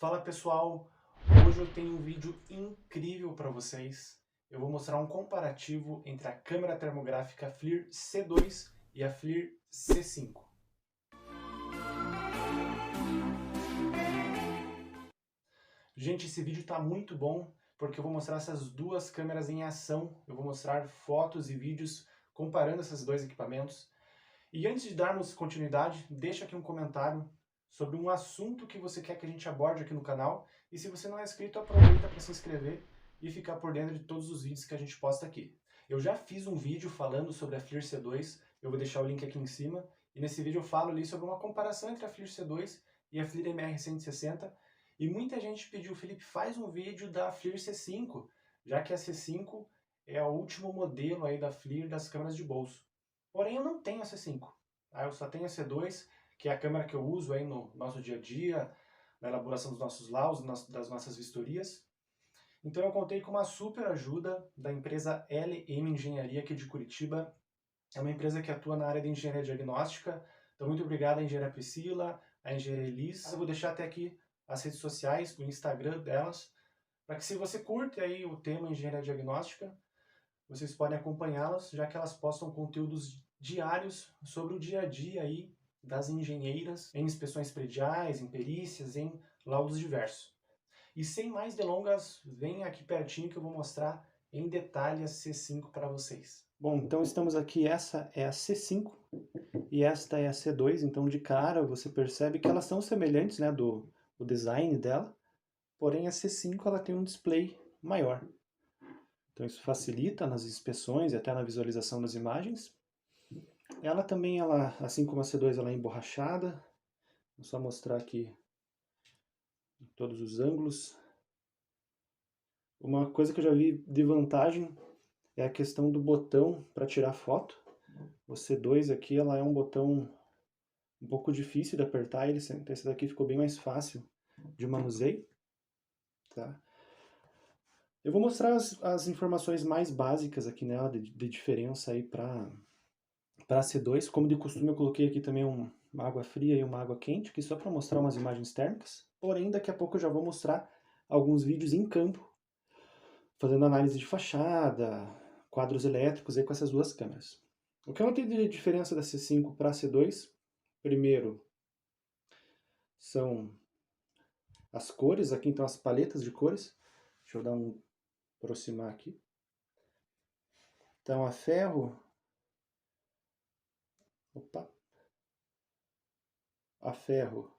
Fala pessoal, hoje eu tenho um vídeo incrível para vocês. Eu vou mostrar um comparativo entre a câmera termográfica FLIR C2 e a FLIR C5. Gente, esse vídeo está muito bom porque eu vou mostrar essas duas câmeras em ação. Eu vou mostrar fotos e vídeos comparando esses dois equipamentos. E antes de darmos continuidade, deixa aqui um comentário sobre um assunto que você quer que a gente aborde aqui no canal. E se você não é inscrito, aproveita para se inscrever e ficar por dentro de todos os vídeos que a gente posta aqui. Eu já fiz um vídeo falando sobre a FLIR C2, eu vou deixar o link aqui em cima. E nesse vídeo eu falo ali sobre uma comparação entre a FLIR C2 e a FLIR MR160. E muita gente pediu, Felipe, faz um vídeo da FLIR C5, já que a C5 é o último modelo aí da FLIR das câmeras de bolso. Porém, eu não tenho a C5, tá? Eu só tenho a C2, que é a câmera que eu uso aí no nosso dia a dia, na elaboração dos nossos laudos, das nossas vistorias. Então eu contei com uma super ajuda da empresa LM Engenharia aqui de Curitiba. É uma empresa que atua na área de engenharia diagnóstica. Então muito obrigado à engenheira Priscila, à engenheira Elis. Eu vou deixar até aqui as redes sociais, o Instagram delas, para que se você curte aí o tema engenharia diagnóstica, vocês podem acompanhá-las, já que elas postam conteúdos diários sobre o dia a dia aí das engenheiras, em inspeções prediais, em perícias, em laudos diversos. E sem mais delongas, vem aqui pertinho que eu vou mostrar em detalhe a C5 para vocês. Bom, então estamos aqui, essa é a C5 e esta é a C2, então de cara você percebe que elas são semelhantes, né, o design dela, porém a C5 ela tem um display maior. Então isso facilita nas inspeções e até na visualização das imagens. Ela também, assim como a C2, ela é emborrachada. Vou só mostrar aqui todos os ângulos. Uma coisa que eu já vi de vantagem é a questão do botão para tirar foto. O C2 aqui, ela é um botão um pouco difícil de apertar, esse daqui ficou bem mais fácil de manuseio. Tá? Eu vou mostrar as informações mais básicas aqui nela, de diferença aí para a C2. Como de costume, eu coloquei aqui também uma água fria e uma água quente, aqui só para mostrar umas imagens térmicas. Porém, daqui a pouco eu já vou mostrar alguns vídeos em campo, fazendo análise de fachada, quadros elétricos aí com essas duas câmeras. O que eu notei de diferença da C5 para a C2, primeiro, são as cores, aqui então as paletas de cores. Deixa eu dar aproximar aqui. Então a ferro, a ferro,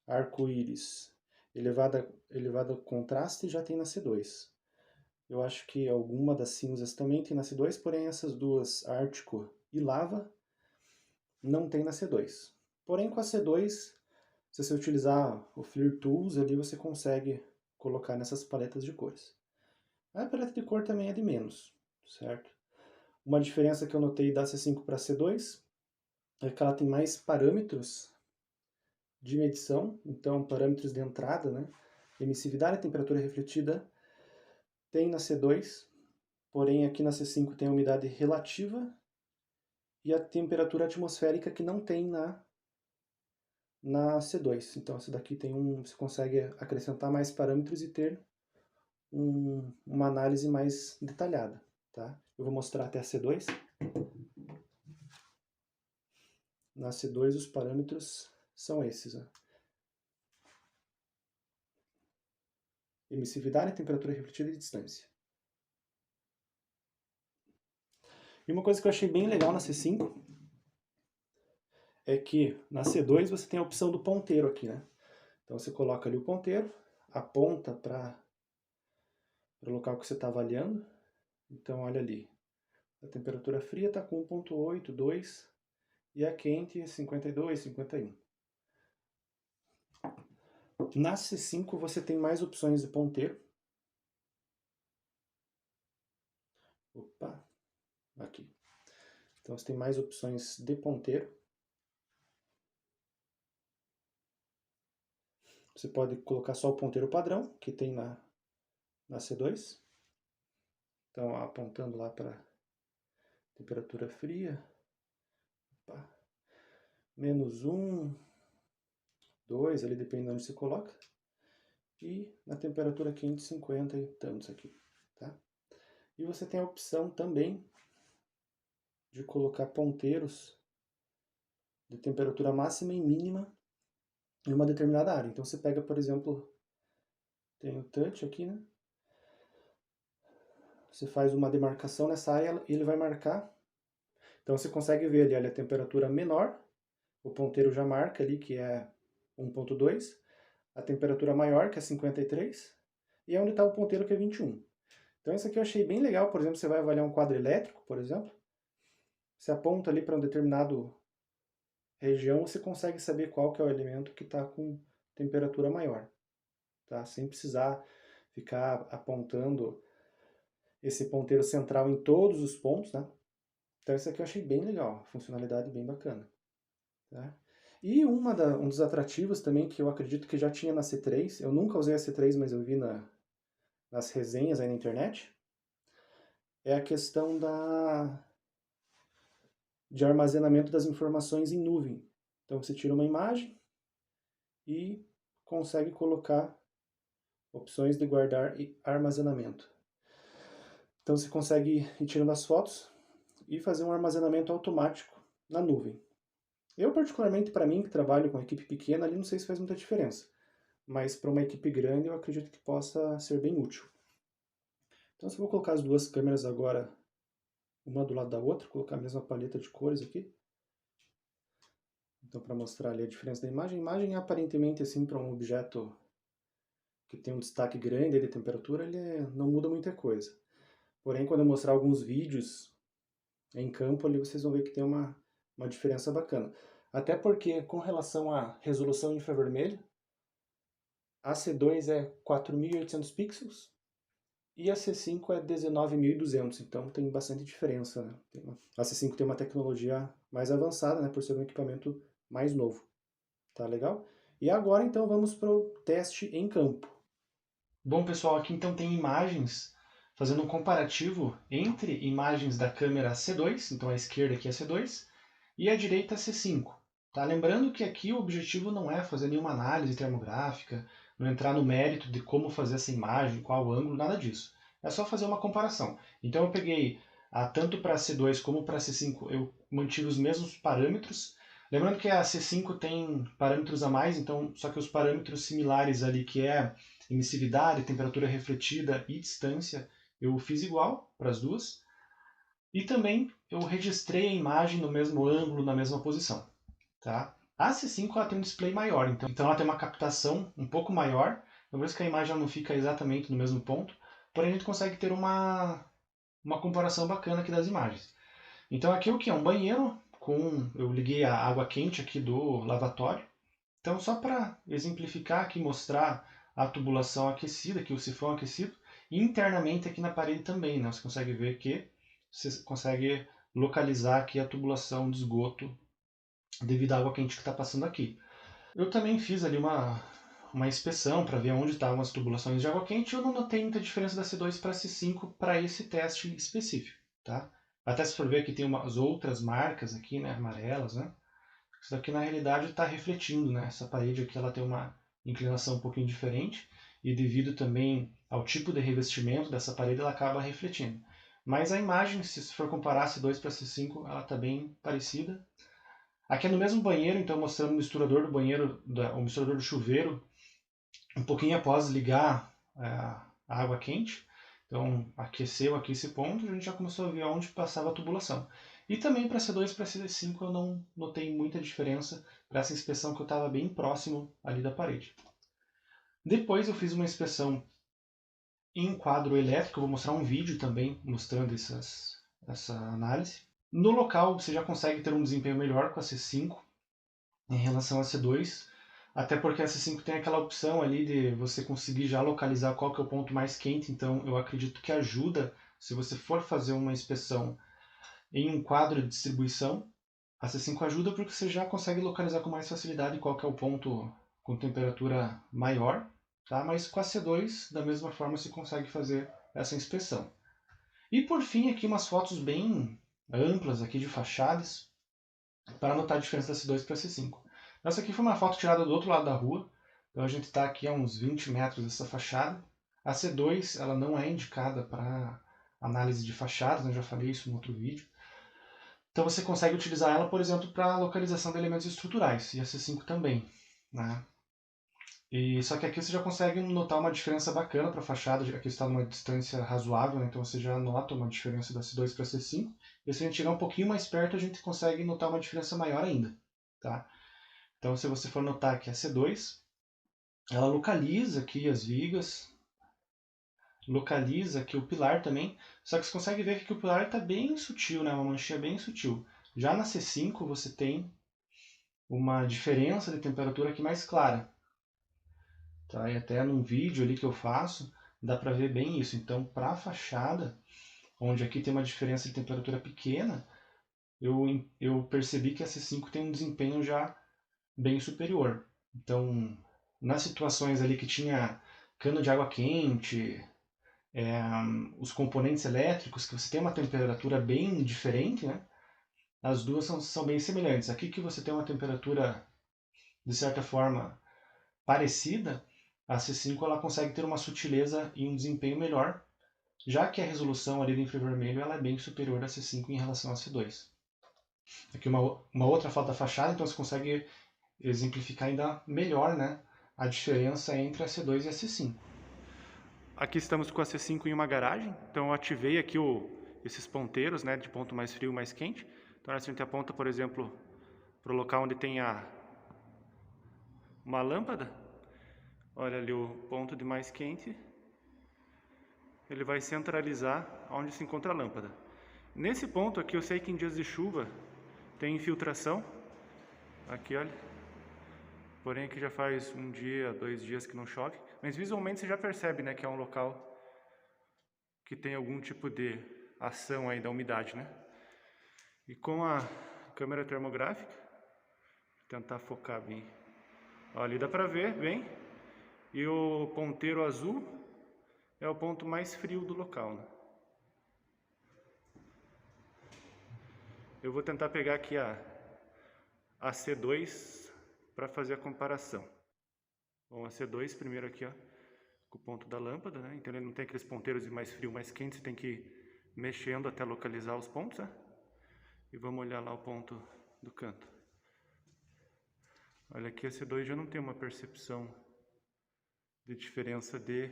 arco-íris, elevado contraste já tem na C2. Eu acho que alguma das cinzas também tem na C2, porém essas duas, Ártico e Lava, não tem na C2. Porém com a C2, se você utilizar o FLIR Tools, ali você consegue colocar nessas paletas de cores. A paleta de cor também é de menos, certo? Uma diferença que eu notei da C5 para a C2 é que ela tem mais parâmetros de medição, então parâmetros de entrada, né? Emissividade, temperatura refletida, tem na C2, porém aqui na C5 tem a umidade relativa e a temperatura atmosférica que não tem na C2. Então essa daqui você consegue acrescentar mais parâmetros e ter uma análise mais detalhada. Tá? Eu vou mostrar até a C2. Na C2 os parâmetros são esses. Ó. Emissividade, temperatura refletida e distância. E uma coisa que eu achei bem legal na C5 é que na C2 você tem a opção do ponteiro aqui, né? Então você coloca ali o ponteiro, aponta para o local que você está avaliando. Então olha ali, a temperatura fria está com 1.8, 2 e a quente 52, 51. Na C5 você tem mais opções de ponteiro. Opa, aqui. Então você tem mais opções de ponteiro. Você pode colocar só o ponteiro padrão, que tem na C2. Então, apontando lá para temperatura fria. Opa. -1, 2, ali dependendo de onde você coloca. e na temperatura quente 50 e tantos aqui, tá? E você tem a opção também de colocar ponteiros de temperatura máxima e mínima em uma determinada área. Então você pega, por exemplo, tem o touch aqui, né? Você faz uma demarcação nessa área e ele vai marcar. Então você consegue ver ali a temperatura menor, o ponteiro já marca ali que é 1.2, a temperatura maior que é 53, e é onde está o ponteiro que é 21. Então isso aqui eu achei bem legal, por exemplo, você vai avaliar um quadro elétrico, por exemplo, você aponta ali para um determinado região, você consegue saber qual que é o elemento que está com temperatura maior, tá? Sem precisar ficar apontando esse ponteiro central em todos os pontos, né? Então isso aqui eu achei bem legal, funcionalidade bem bacana, tá? E um dos atrativos também que eu acredito que já tinha na C3, eu nunca usei a C3, mas eu vi nas resenhas aí na internet, é a questão de armazenamento das informações em nuvem. Então você tira uma imagem e consegue colocar opções de guardar e armazenamento. Então você consegue ir tirando as fotos e fazer um armazenamento automático na nuvem. Eu, particularmente, para mim, que trabalho com equipe pequena, ali não sei se faz muita diferença. Mas para uma equipe grande, eu acredito que possa ser bem útil. Então, se eu vou colocar as duas câmeras agora, uma do lado da outra, colocar a mesma paleta de cores aqui. Então, para mostrar ali a diferença da imagem. A imagem, aparentemente, assim, para um objeto que tem um destaque grande de temperatura, não muda muita coisa. Porém, quando eu mostrar alguns vídeos em campo, ali vocês vão ver que tem uma diferença bacana. Até porque, com relação à resolução infravermelho, a C2 é 4.800 pixels e a C5 é 19.200, então tem bastante diferença, né? A C5 tem uma tecnologia mais avançada, né, por ser um equipamento mais novo. Tá legal? E agora então vamos para o teste em campo. Bom, pessoal, aqui então tem imagens fazendo um comparativo entre imagens da câmera C2, então a esquerda aqui é a C2, e a direita a C5. Tá? Lembrando que aqui o objetivo não é fazer nenhuma análise termográfica, não entrar no mérito de como fazer essa imagem, qual ângulo, nada disso. É só fazer uma comparação. Então eu peguei tanto para a C2 como para a C5, eu mantive os mesmos parâmetros. Lembrando que a C5 tem parâmetros a mais, então só que os parâmetros similares ali, que é emissividade, temperatura refletida e distância, eu fiz igual para as duas. E também eu registrei a imagem no mesmo ângulo, na mesma posição. Tá? A C5 ela tem um display maior, então ela tem uma captação um pouco maior, por isso que a imagem não fica exatamente no mesmo ponto, porém a gente consegue ter uma comparação bacana aqui das imagens. Então aqui o que é um banheiro, eu liguei a água quente aqui do lavatório. Então só para exemplificar aqui, mostrar a tubulação aquecida, aqui o sifão aquecido, e internamente aqui na parede também, né? Você consegue ver que você consegue localizar aqui a tubulação de esgoto devido à água quente que está passando aqui. Eu também fiz ali uma inspeção para ver onde estavam as tubulações de água quente e eu não notei muita diferença da C2 para a C5 para esse teste específico, tá? Até se for ver aqui tem umas outras marcas aqui, né, amarelas, né? Isso daqui na realidade está refletindo, né? Essa parede aqui ela tem uma inclinação um pouquinho diferente e devido também ao tipo de revestimento dessa parede ela acaba refletindo. Mas a imagem, se for comparar C2 para C5, ela está bem parecida. Aqui é no mesmo banheiro, então mostrando o misturador do banheiro, o misturador do chuveiro, um pouquinho após ligar a água quente. Então aqueceu aqui esse ponto, a gente já começou a ver onde passava a tubulação. E também para C2 e para C5 eu não notei muita diferença para essa inspeção que eu estava bem próximo ali da parede. Depois eu fiz uma inspeção em quadro elétrico, eu vou mostrar um vídeo também mostrando essa análise. No local você já consegue ter um desempenho melhor com a C5 em relação a C2, até porque a C5 tem aquela opção ali de você conseguir já localizar qual que é o ponto mais quente, então eu acredito que ajuda se você for fazer uma inspeção em um quadro de distribuição. A C5 ajuda porque você já consegue localizar com mais facilidade qual que é o ponto com temperatura maior, tá? Mas com a C2, da mesma forma, você consegue fazer essa inspeção. E por fim, aqui umas fotos bem amplas aqui de fachadas, para notar a diferença da C2 para a C5. Essa aqui foi uma foto tirada do outro lado da rua, Então a gente está aqui a uns 20 metros dessa fachada. A C2 ela não é indicada para análise de fachadas, né? Eu já falei isso no outro vídeo. Então você consegue utilizar ela, por exemplo, para localização de elementos estruturais, e a C5 também, né? Só que aqui você já consegue notar uma diferença bacana para a fachada, aqui está numa distância razoável, né? Então você já nota uma diferença da C2 para a C5. E se a gente chegar um pouquinho mais perto, a gente consegue notar uma diferença maior ainda, tá? Então se você for notar que a C2, ela localiza aqui as vigas, localiza aqui o pilar também, só que você consegue ver que o pilar está bem sutil, né? Uma manchinha bem sutil. Já na C5 você tem uma diferença de temperatura aqui mais clara, tá? E até num vídeo ali que eu faço, dá para ver bem isso. Então, para a fachada, onde aqui tem uma diferença de temperatura pequena, eu percebi que a C5 tem um desempenho já bem superior. Então, nas situações ali que tinha cano de água quente, os componentes elétricos, que você tem uma temperatura bem diferente, né? As duas são bem semelhantes. Aqui que você tem uma temperatura, de certa forma, parecida, a C5 ela consegue ter uma sutileza e um desempenho melhor, já que a resolução ali do infravermelho ela é bem superior à C5 em relação à C2. Aqui uma outra foto da fachada, então você consegue exemplificar ainda melhor, né, a diferença entre a C2 e a C5. Aqui estamos com a C5 em uma garagem, então eu ativei aqui esses ponteiros, né, de ponto mais frio e mais quente. Então a gente aponta, por exemplo, para o local onde tem uma lâmpada. Olha ali o ponto de mais quente. Ele vai centralizar onde se encontra a lâmpada. Nesse ponto aqui eu sei que em dias de chuva tem infiltração. Aqui, olha. Porém aqui já faz 1 dia, 2 dias que não chove. Mas visualmente você já percebe, né, que é um local que tem algum tipo de ação aí da umidade, né? E com a câmera termográfica, vou tentar focar bem. Ali dá pra ver bem. E o ponteiro azul é o ponto mais frio do local, né? Eu vou tentar pegar aqui a C2 para fazer a comparação. Bom, a C2 primeiro aqui, ó, com o ponto da lâmpada, né? Então ele não tem aqueles ponteiros de mais frio, mais quente, você tem que ir mexendo até localizar os pontos, né? E vamos olhar lá o ponto do canto. Olha aqui, a C2 já não tem uma percepção de diferença de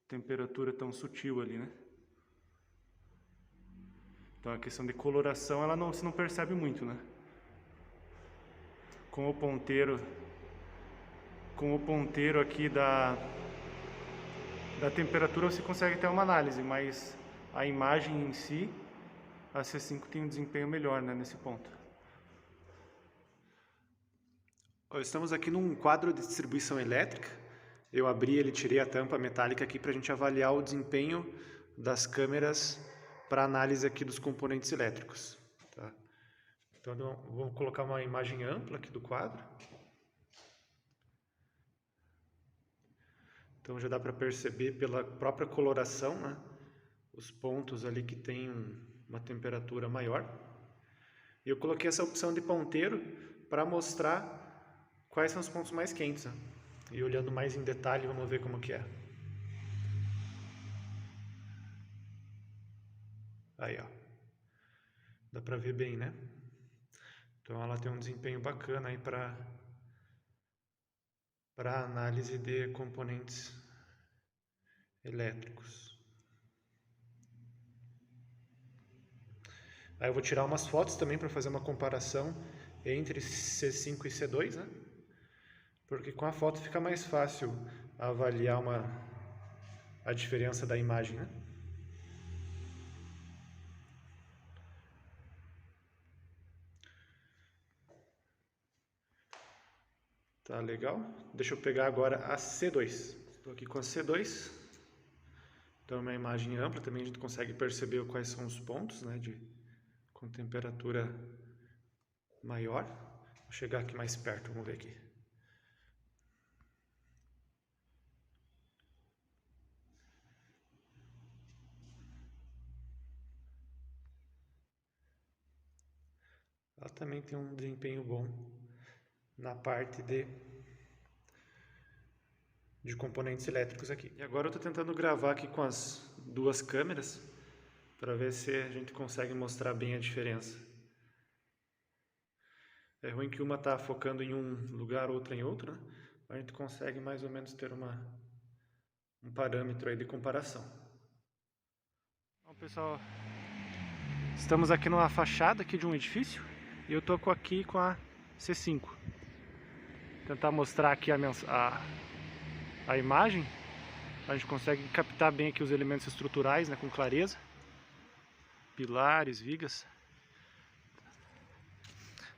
temperatura tão sutil ali, né? Então a questão de coloração, ela não, você não percebe muito, né? Com o ponteiro aqui da temperatura você consegue ter uma análise, mas a imagem em si, a C5 tem um desempenho melhor, né, nesse ponto. Estamos aqui num quadro de distribuição elétrica. Eu abri ele, tirei a tampa metálica aqui para a gente avaliar o desempenho das câmeras para análise aqui dos componentes elétricos. Tá? Então vou colocar uma imagem ampla aqui do quadro. Então já dá para perceber pela própria coloração, né, os pontos ali que tem uma temperatura maior. E eu coloquei essa opção de ponteiro para mostrar quais são os pontos mais quentes, né? E olhando mais em detalhe, vamos ver como que é. Aí, ó. Dá para ver bem, né? Então ela tem um desempenho bacana aí para análise de componentes elétricos. Aí eu vou tirar umas fotos também para fazer uma comparação entre C5 e C2, né? Porque com a foto fica mais fácil avaliar a diferença da imagem, né? Tá legal? Deixa eu pegar agora a C2. Estou aqui com a C2. Então é uma imagem ampla, também a gente consegue perceber quais são os pontos, né, com temperatura maior. Vou chegar aqui mais perto, vamos ver aqui. Ela também tem um desempenho bom na parte de de componentes elétricos aqui. E agora eu estou tentando gravar aqui com as duas câmeras para ver se a gente consegue mostrar bem a diferença. É ruim que uma está focando em um lugar, outra em outro, né? A gente consegue mais ou menos ter um parâmetro aí de comparação. Bom, pessoal, estamos aqui numa fachada aqui de um edifício e eu estou aqui com a C5. Tentar mostrar aqui a imagem. A gente consegue captar bem aqui os elementos estruturais, né, com clareza. Pilares, vigas.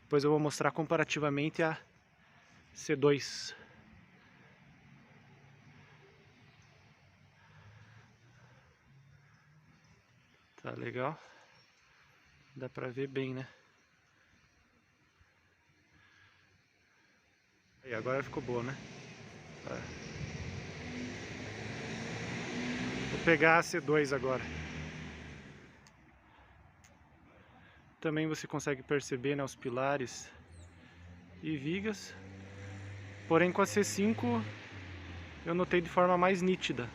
Depois eu vou mostrar comparativamente a C2. Tá legal? Dá pra ver bem, né? E agora ficou boa, né? Vou pegar a C2 agora. Também você consegue perceber, né, os pilares e vigas. Porém com a C5 eu notei de forma mais nítida.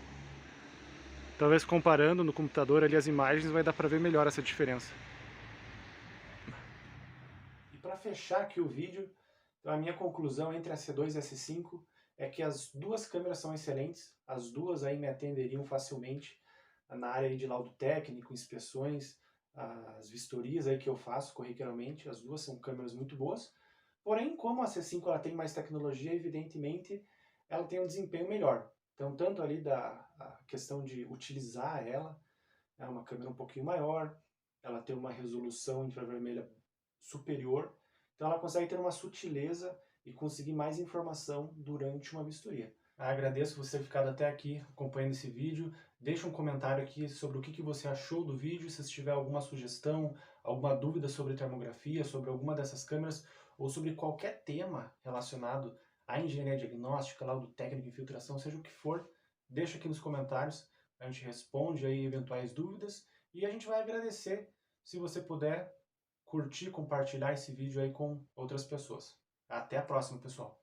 Talvez comparando no computador ali as imagens vai dar pra ver melhor essa diferença. E para fechar aqui o vídeo, então a minha conclusão entre a C2 e a C5 é que as duas câmeras são excelentes, as duas aí me atenderiam facilmente na área de laudo técnico, inspeções, as vistorias aí que eu faço corriqueiramente, as duas são câmeras muito boas. Porém, como a C5 ela tem mais tecnologia, evidentemente ela tem um desempenho melhor. Então, tanto ali a questão de utilizar ela, é uma câmera um pouquinho maior, ela tem uma resolução infravermelha superior, então ela consegue ter uma sutileza e conseguir mais informação durante uma vistoria. Agradeço você ter ficado até aqui acompanhando esse vídeo. Deixa um comentário aqui sobre o que você achou do vídeo, se tiver alguma sugestão, alguma dúvida sobre termografia, sobre alguma dessas câmeras, ou sobre qualquer tema relacionado à engenharia diagnóstica, laudo técnico, infiltração, seja o que for, deixa aqui nos comentários, a gente responde aí eventuais dúvidas e a gente vai agradecer se você puder curtir, compartilhar esse vídeo aí com outras pessoas. Até a próxima, pessoal!